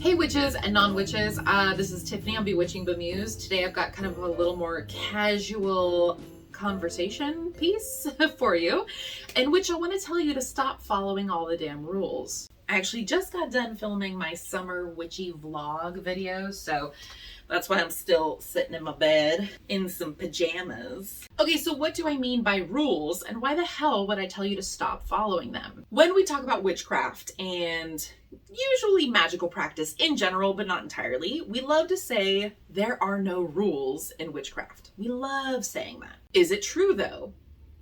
Hey witches and non-witches, this is Tiffany on Bewitching.Bemused. Today I've got kind of a little more casual conversation piece for you, in which I want to tell you to stop following all the damn rules. I actually just got done filming my summer witchy vlog video, so that's why I'm still sitting in my bed in some pajamas. Okay, so what do I mean by rules, and why the hell would I tell you to stop following them? When we talk about witchcraft and usually magical practice in general, but not entirely, we love to say there are no rules in witchcraft. We love saying that. Is it true though?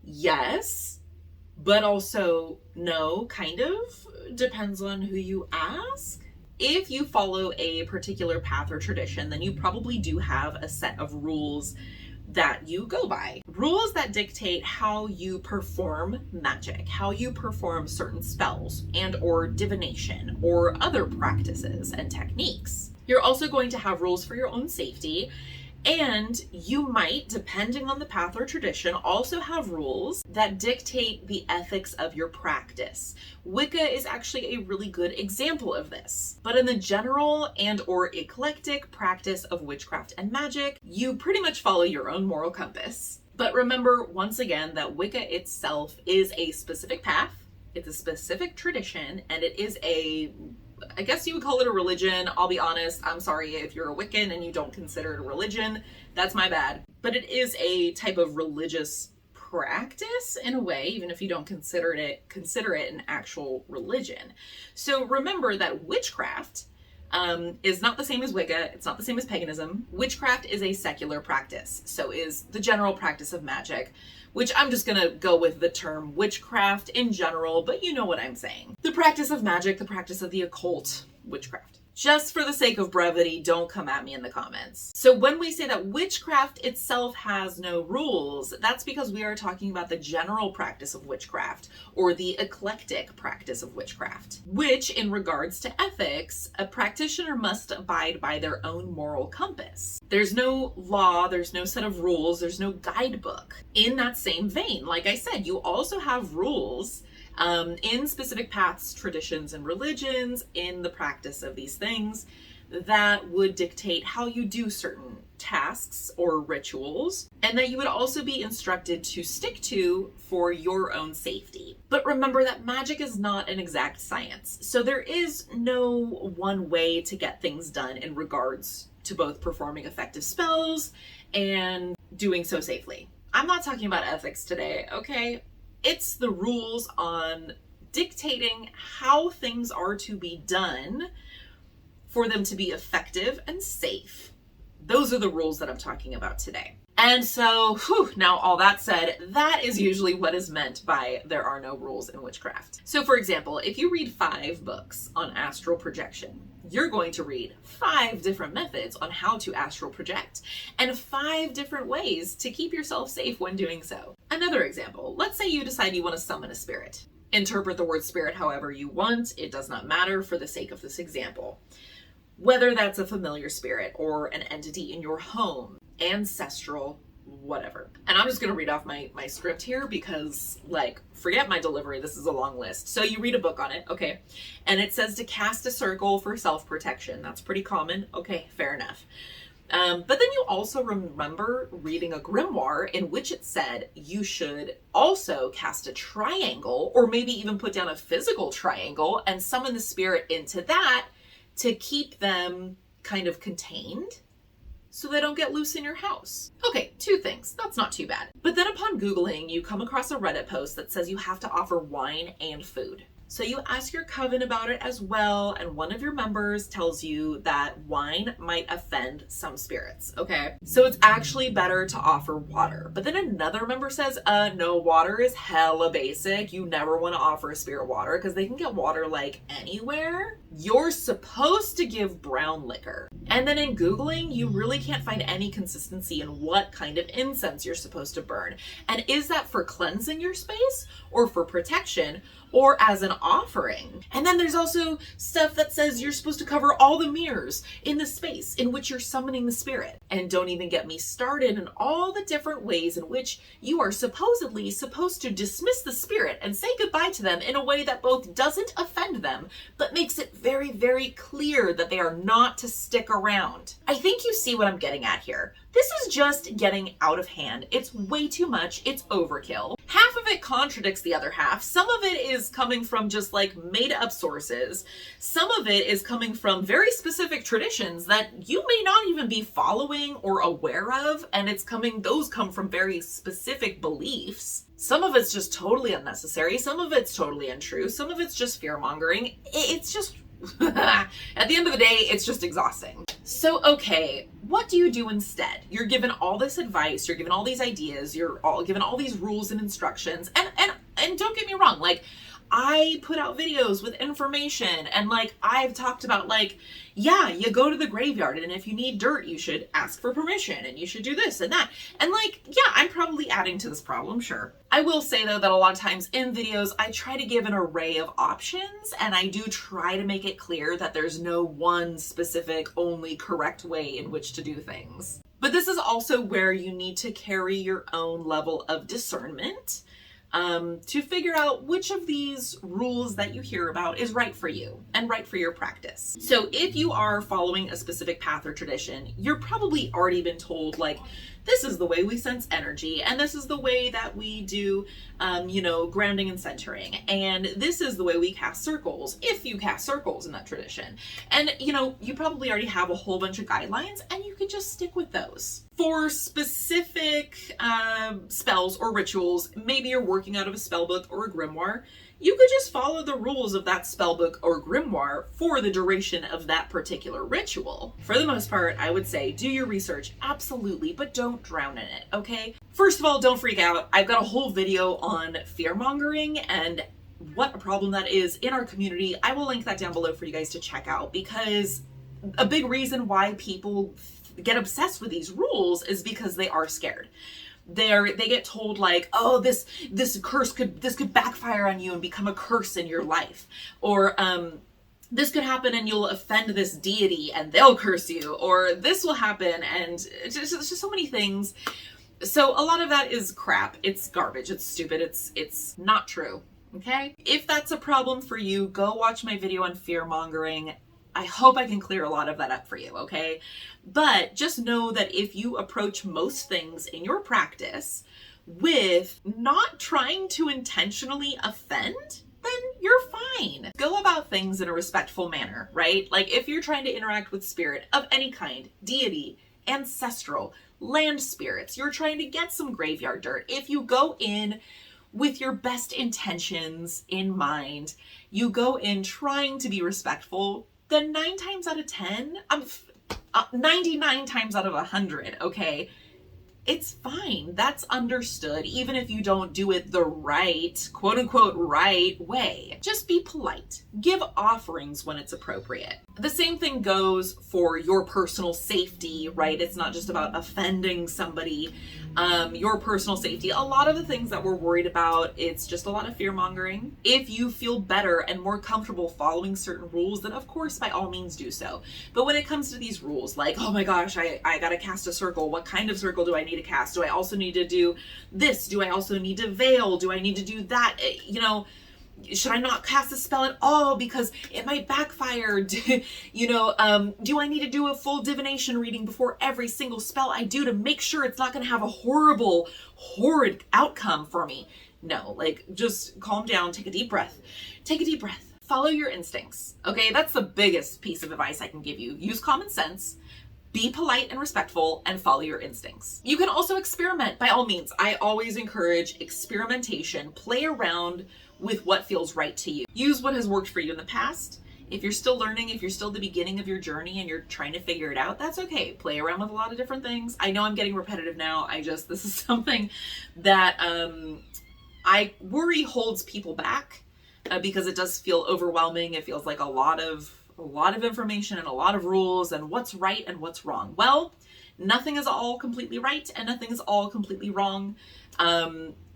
Yes, but also no, kind of. Depends on who you ask. If you follow a particular path or tradition, then you probably do have a set of rules that you go by. Rules that dictate how you perform magic, how you perform certain spells and or divination or other practices and techniques. You're also going to have rules for your own safety, and you might, depending on the path or tradition, also have rules that dictate the ethics of your practice. Wicca is actually a really good example of this. But in the general and or eclectic practice of witchcraft and magic, you pretty much follow your own moral compass. But remember, once again, that Wicca itself is a specific path, it's a specific tradition, and it is I guess you would call it a religion. I'll be honest, I'm sorry if you're a Wiccan and you don't consider it a religion. That's my bad. But it is a type of religious practice in a way, even if you don't consider it an actual religion. So remember that witchcraft is not the same as Wicca. It's not the same as paganism. Witchcraft is a secular practice. So is the general practice of magic, which I'm just gonna go with the term witchcraft in general, but you know what I'm saying. The practice of magic, the practice of the occult, witchcraft. Just for the sake of brevity, don't come at me in the comments. So when we say that witchcraft itself has no rules, that's because we are talking about the general practice of witchcraft, or the eclectic practice of witchcraft, which in regards to ethics, a practitioner must abide by their own moral compass. There's no law, there's no set of rules, there's no guidebook. In that same vein, like I said, you also have rules in specific paths, traditions, and religions in the practice of these things that would dictate how you do certain tasks or rituals, and that you would also be instructed to stick to for your own safety. But remember that magic is not an exact science, so there is no one way to get things done in regards to both performing effective spells and doing so safely. I'm not talking about ethics today, okay? It's the rules on dictating how things are to be done for them to be effective and safe. Those are the rules that I'm talking about today. And so, now all that said, that is usually what is meant by there are no rules in witchcraft. So for example, if you read 5 books on astral projection, you're going to read 5 different methods on how to astral project and 5 different ways to keep yourself safe when doing so. Another example, let's say you decide you want to summon a spirit. Interpret the word spirit however you want, it does not matter for the sake of this example. Whether that's a familiar spirit or an entity in your home, ancestral, whatever. And I'm just gonna read off my script here because, like, forget my delivery, this is a long list. So you read a book on it, okay, and it says to cast a circle for self-protection. That's pretty common, okay, fair enough. But then you also remember reading a grimoire in which it said you should also cast a triangle, or maybe even put down a physical triangle and summon the spirit into that to keep them kind of contained so they don't get loose in your house. Okay, 2 things. That's not too bad. But then upon Googling, you come across a Reddit post that says you have to offer wine and food. So you ask your coven about it as well, and one of your members tells you that wine might offend some spirits, okay? So it's actually better to offer water. But then another member says, no, water is hella basic. You never want to offer a spirit water because they can get water like anywhere. You're supposed to give brown liquor. And then in Googling, you really can't find any consistency in what kind of incense you're supposed to burn. And is that for cleansing your space or for protection or as an offering? And then there's also stuff that says you're supposed to cover all the mirrors in the space in which you're summoning the spirit. And don't even get me started in all the different ways in which you are supposedly supposed to dismiss the spirit and say goodbye to them in a way that both doesn't offend them, but makes it very, very clear that they are not to stick around. I think you see what I'm getting at here. This is just getting out of hand. It's way too much. It's overkill. Half of it contradicts the other half. Some of it is coming from just like made up sources. Some of it is coming from very specific traditions that you may not even be following or aware of. And those come from very specific beliefs. Some of it's just totally unnecessary. Some of it's totally untrue. Some of it's just fear mongering. It's just, at the end of the day, it's just exhausting. So, okay, what do you do instead? You're given all this advice, you're given all these ideas, you're all given all these rules and instructions. And don't get me wrong, like, I put out videos with information and like I've talked about like, yeah, you go to the graveyard and if you need dirt, you should ask for permission and you should do this and that. And like, yeah, I'm probably adding to this problem, sure. I will say though that a lot of times in videos, I try to give an array of options and I do try to make it clear that there's no one specific only correct way in which to do things. But this is also where you need to carry your own level of discernment to figure out which of these rules that you hear about is right for you and right for your practice. So if you are following a specific path or tradition, you're probably already been told like, this is the way we sense energy, and this is the way that we do, grounding and centering, and this is the way we cast circles, if you cast circles in that tradition. And, you probably already have a whole bunch of guidelines, and you can just stick with those. For specific spells or rituals, maybe you're working out of a spell book or a grimoire, you could just follow the rules of that spellbook or grimoire for the duration of that particular ritual. For the most part, I would say do your research, absolutely, but don't drown in it, okay? First of all, don't freak out. I've got a whole video on fear-mongering and what a problem that is in our community. I will link that down below for you guys to check out, because a big reason why people get obsessed with these rules is because they are scared. They get told like, oh, this curse could backfire on you and become a curse in your life, or this could happen and you'll offend this deity and they'll curse you, or this will happen, and it's just so many things. So a lot of that is crap. It's garbage. It's stupid. It's not true. Okay? If that's a problem for you, go watch my video on fear mongering. I hope I can clear a lot of that up for you, okay? But just know that if you approach most things in your practice with not trying to intentionally offend, then you're fine. Go about things in a respectful manner, right? Like if you're trying to interact with spirit of any kind, deity, ancestral, land spirits, you're trying to get some graveyard dirt. If you go in with your best intentions in mind, you go in trying to be respectful, then 9 times out of 10, 99 times out of 100, okay, it's fine. That's understood, even if you don't do it the right, quote unquote, right way. Just be polite. Give offerings when it's appropriate. The same thing goes for your personal safety, right? It's not just about offending somebody. Your personal safety. A lot of the things that we're worried about, it's just a lot of fear mongering. If you feel better and more comfortable following certain rules, then of course, by all means do so. But when it comes to these rules, like, oh my gosh, I gotta cast a circle. What kind of circle do I need to cast? Do I also need to do this? Do I also need to veil? Do I need to do that? Should I not cast a spell at all because it might backfire? Do I need to do a full divination reading before every single spell I do to make sure it's not going to have a horrid outcome for me? No, like, just calm down, take a deep breath. Take a deep breath. Follow your instincts, okay? That's the biggest piece of advice I can give you. Use common sense. Be polite and respectful, and follow your instincts. You can also experiment, by all means. I always encourage experimentation. Play around with what feels right to you. Use what has worked for you in the past. If you're still learning, if you're still at the beginning of your journey and you're trying to figure it out, that's okay. Play around with a lot of different things. I know I'm getting repetitive now. this is something that I worry holds people back because it does feel overwhelming. It feels like a lot of information and a lot of rules and what's right and what's wrong. Well, nothing is all completely right and nothing is all completely wrong.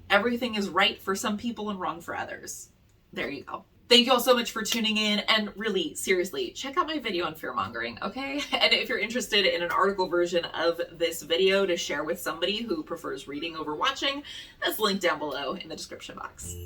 Everything is right for some people and wrong for others. There you go. Thank you all so much for tuning in, and really, seriously, check out my video on fear-mongering, okay? And if you're interested in an article version of this video to share with somebody who prefers reading over watching, that's linked down below in the description box.